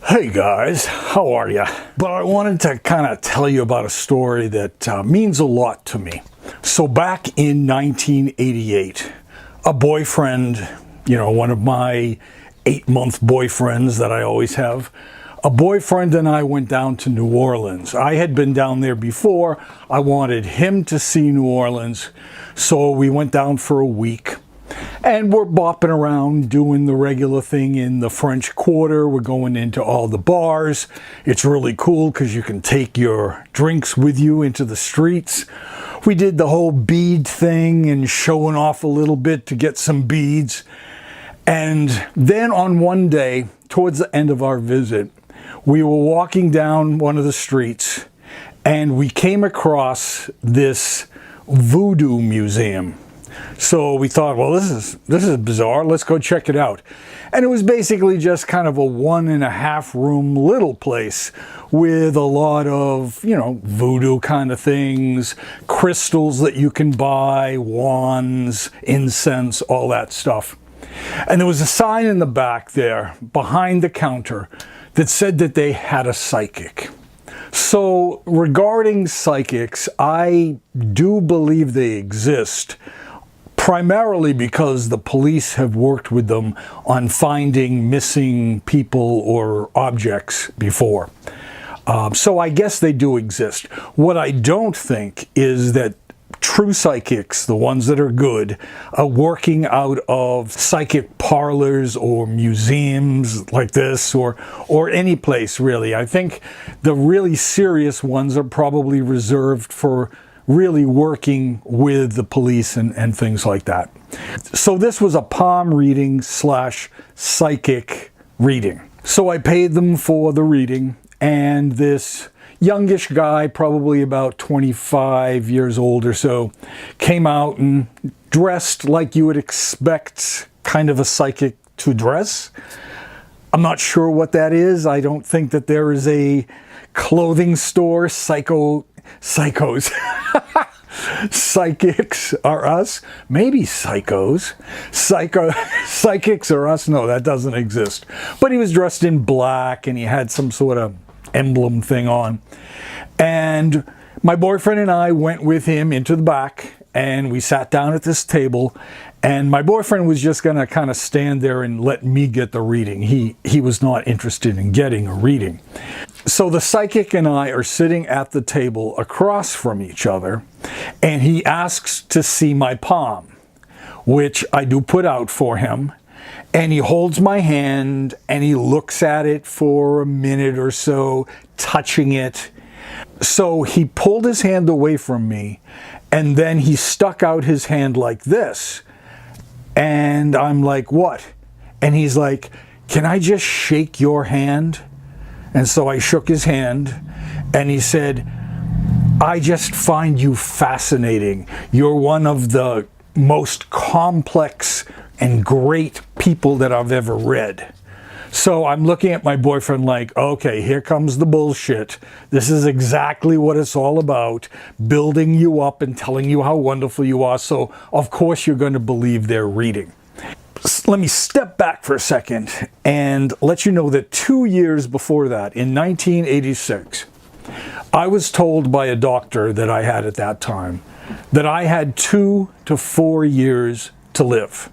Hey guys, how are ya? But I wanted to kind of tell you about a story that means a lot to me. So back in 1988, a boyfriend, one of my 8-month boyfriends that I always have, a boyfriend and I went down to New Orleans. I had been down there before. I wanted him to see New Orleans, so we went down for a week. And we're bopping around doing the regular thing in the French Quarter. We're going into all the bars. It's really cool because you can take your drinks with you into the streets. We did the whole bead thing and showing off a little bit to get some beads. And then on one day, towards the end of our visit, we were walking down one of the streets and we came across this voodoo museum. So we thought, well, this is bizarre. Let's go check it out. And it was basically just kind of a 1.5 room little place with a lot of, voodoo kind of things, crystals that you can buy, wands, incense, all that stuff. And there was a sign in the back there behind the counter that said that they had a psychic. So regarding psychics, I do believe they exist. Primarily because the police have worked with them on finding missing people or objects before. So I guess they do exist. What I don't think is that true psychics, the ones that are good, are working out of psychic parlors or museums like this or any place really. I think the really serious ones are probably reserved for really working with the police and things like that. So this was a palm reading / psychic reading. So I paid them for the reading, and this youngish guy, probably about 25 years old or so, came out and dressed like you would expect kind of a psychic to dress. I'm not sure what that is. I don't think that there is a clothing store, psychos. Psychics are us. Maybe psychos. Psychics are us. No, that doesn't exist. But he was dressed in black and he had some sort of emblem thing on. And my boyfriend and I went with him into the back and we sat down at this table. And my boyfriend was just going to kind of stand there and let me get the reading. He was not interested in getting a reading. So the psychic and I are sitting at the table across from each other, and he asks to see my palm, which I do put out for him. And he holds my hand and he looks at it for a minute or so, touching it. So he pulled his hand away from me, and then he stuck out his hand like this. And I'm like, what? And he's like, can I just shake your hand? And so I shook his hand, and he said, I just find you fascinating. You're one of the most complex and great people that I've ever read. So I'm looking at my boyfriend like, okay, here comes the bullshit. This is exactly what it's all about, building you up and telling you how wonderful you are. So of course you're going to believe their reading. Let me step back for a second and let you know that 2 years before that, in 1986, I was told by a doctor that I had at that time that I had 2 to 4 years to live.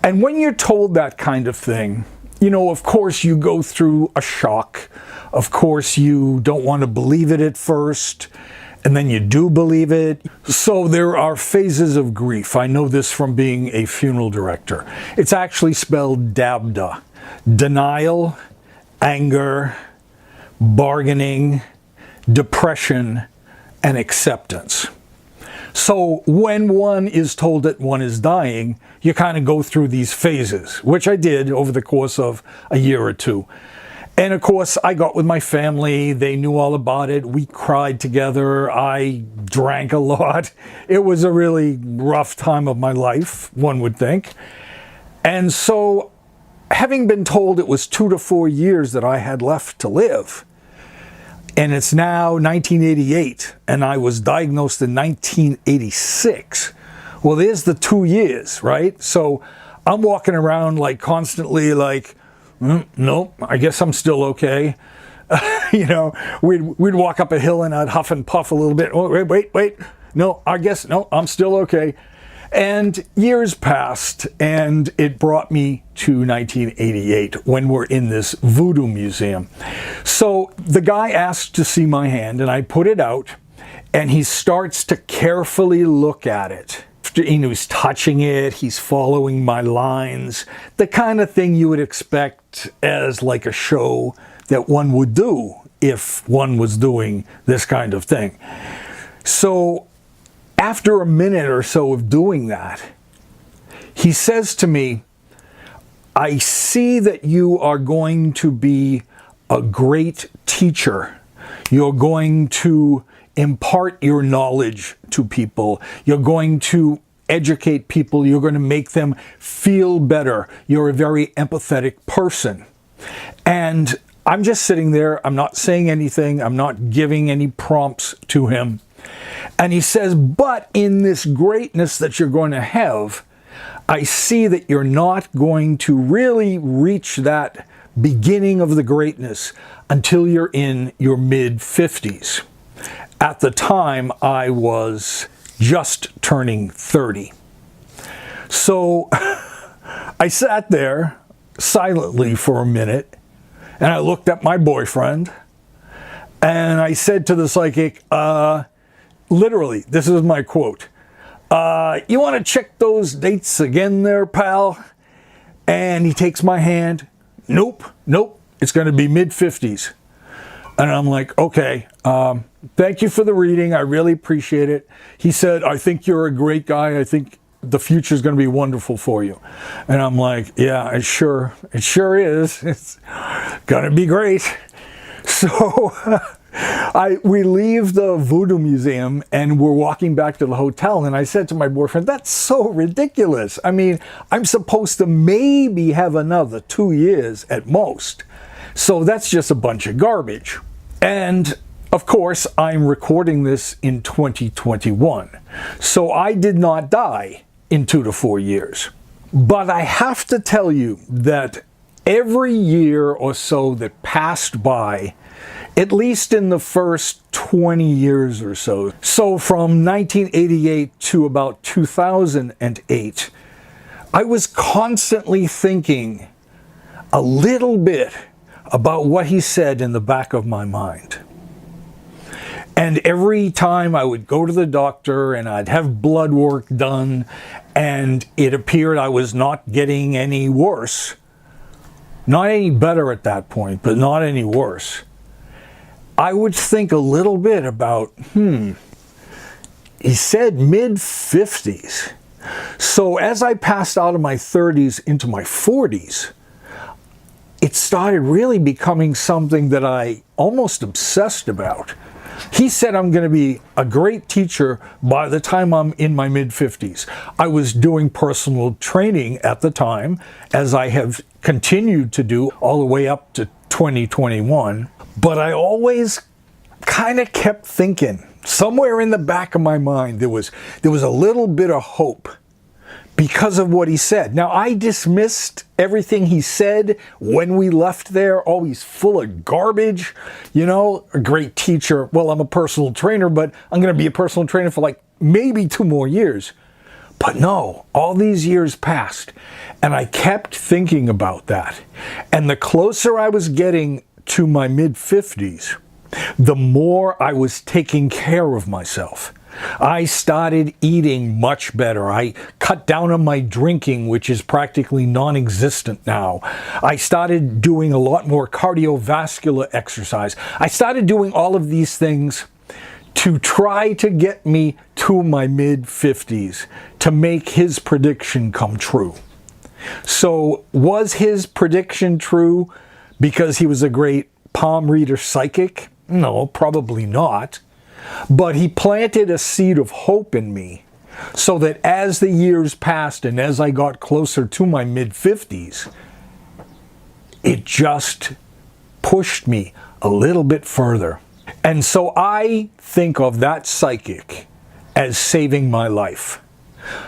And when you're told that kind of thing, of course you go through a shock. Of course you don't want to believe it at first. And then you do believe it. So there are phases of grief. I know this from being a funeral director. It's actually spelled DABDA. Denial, anger, bargaining, depression, and acceptance. So when one is told that one is dying, you kind of go through these phases, which I did over the course of a year or two. And of course, I got with my family. They knew all about it. We cried together. I drank a lot. It was a really rough time of my life, one would think. And so, having been told it was 2 to 4 years that I had left to live, and it's now 1988, and I was diagnosed in 1986. Well, there's the 2 years, right? So I'm walking around like constantly like, Nope, I guess I'm still okay. You know, we'd walk up a hill and I'd huff and puff a little bit. Oh, wait. No, I guess, no, I'm still okay. And years passed, and it brought me to 1988 when we're in this voodoo museum. So the guy asked to see my hand, and I put it out, and he starts to carefully look at it. He was touching it, he's following my lines, the kind of thing you would expect as like a show that one would do if one was doing this kind of thing. So after a minute or so of doing that, he says to me, I see that you are going to be a great teacher. You're going to impart your knowledge to people. You're going to educate people. You're going to make them feel better. You're a very empathetic person. And I'm just sitting there. I'm not saying anything. I'm not giving any prompts to him. And he says, but in this greatness that you're going to have, I see that you're not going to really reach that beginning of the greatness until you're in your mid-50s. At the time, I was just turning 30. So I sat there silently for a minute, and I looked at my boyfriend, and I said to the psychic, literally, this is my quote, you want to check those dates again there, pal? And he takes my hand. Nope, it's going to be mid-50s. And I'm like, okay, thank you for the reading. I really appreciate it. He said, I think you're a great guy. I think the future is going to be wonderful for you. And I'm like, yeah, it sure is. It's going to be great. So we leave the Voodoo Museum and we're walking back to the hotel, and I said to my boyfriend, that's so ridiculous. I mean, I'm supposed to maybe have another 2 years at most. So that's just a bunch of garbage. And of course, I'm recording this in 2021. So I did not die in 2 to 4 years. But I have to tell you that every year or so that passed by, at least in the first 20 years or so, so from 1988 to about 2008, I was constantly thinking a little bit about what he said in the back of my mind. And every time I would go to the doctor and I'd have blood work done, and it appeared I was not getting any worse. Not any better at that point, but not any worse. I would think a little bit about, he said mid-50s. So as I passed out of my 30s into my 40s, it started really becoming something that I almost obsessed about. He said I'm going to be a great teacher by the time I'm in my mid-50s. I was doing personal training at the time, as I have continued to do all the way up to 2021. But I always kind of kept thinking, somewhere in the back of my mind, there was a little bit of hope because of what he said. Now, I dismissed everything he said when we left there. Oh, he's full of garbage. You know, a great teacher. Well, I'm a personal trainer, but I'm going to be a personal trainer for like maybe 2 more years. But no, all these years passed, and I kept thinking about that. And the closer I was getting to my mid-50s, the more I was taking care of myself. I started eating much better. I cut down on my drinking, which is practically non-existent now. I started doing a lot more cardiovascular exercise. I started doing all of these things to try to get me to my mid-50s, to make his prediction come true. So was his prediction true because he was a great palm reader psychic? No, probably not. But he planted a seed of hope in me so that as the years passed and as I got closer to my mid-50s, it just pushed me a little bit further. And so I think of that psychic as saving my life.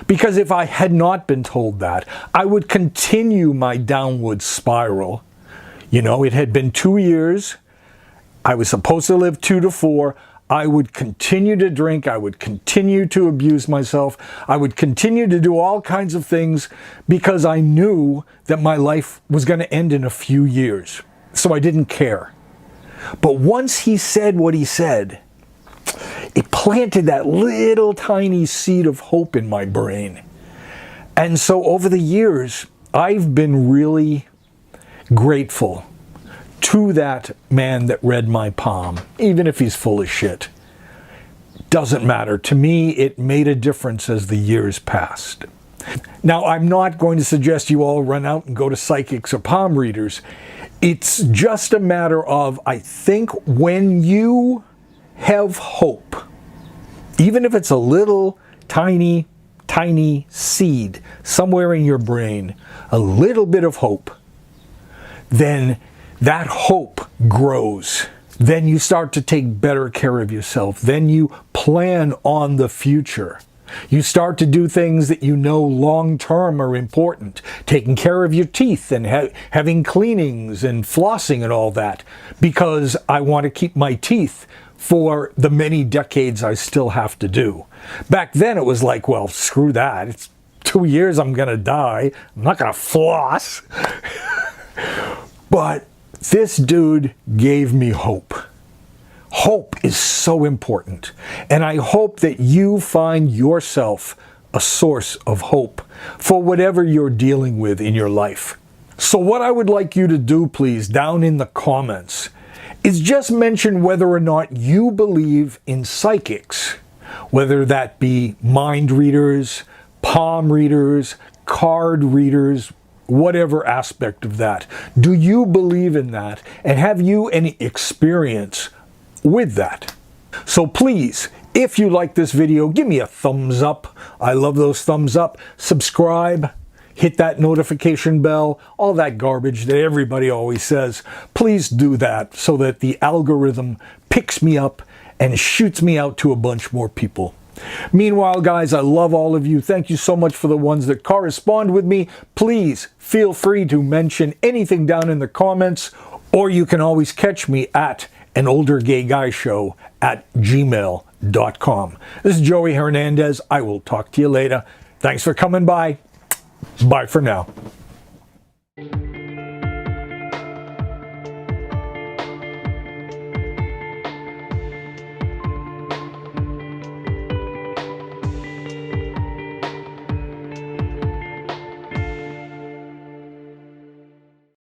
Because if I had not been told that, I would continue my downward spiral You know, it had been 2 years. I was supposed to live 2 to 4. I would continue to drink. I would continue to abuse myself. I would continue to do all kinds of things because I knew that my life was going to end in a few years. So I didn't care. But once he said what he said, it planted that little tiny seed of hope in my brain. And so over the years, I've been really grateful to that man that read my palm, even if he's full of shit. Doesn't matter. To me, it made a difference as the years passed. Now, I'm not going to suggest you all run out and go to psychics or palm readers. It's just a matter of, I think, when you have hope, even if it's a little tiny seed somewhere in your brain, a little bit of hope, then that hope grows. Then you start to take better care of yourself. Then you plan on the future. You start to do things that you know long-term are important. Taking care of your teeth and having cleanings and flossing and all that. Because I want to keep my teeth for the many decades I still have to do. Back then it was like, well, screw that. It's 2 years, I'm going to die. I'm not going to floss. But this dude gave me hope. Hope is so important. And I hope that you find yourself a source of hope for whatever you're dealing with in your life. So what I would like you to do, please, down in the comments, is just mention whether or not you believe in psychics, whether that be mind readers, palm readers, card readers, whatever aspect of that. Do you believe in that? And have you any experience with that? So please, if you like this video, give me a thumbs up. I love those thumbs up. Subscribe, hit that notification bell, all that garbage that everybody always says. Please do that so that the algorithm picks me up and shoots me out to a bunch more people. Meanwhile, guys, I love all of you. Thank you so much for the ones that correspond with me. Please feel free to mention anything down in the comments, or you can always catch me at anoldergayshow@gmail.com. This is Joey Hernandez. I will talk to you later. Thanks for coming by. Bye for now.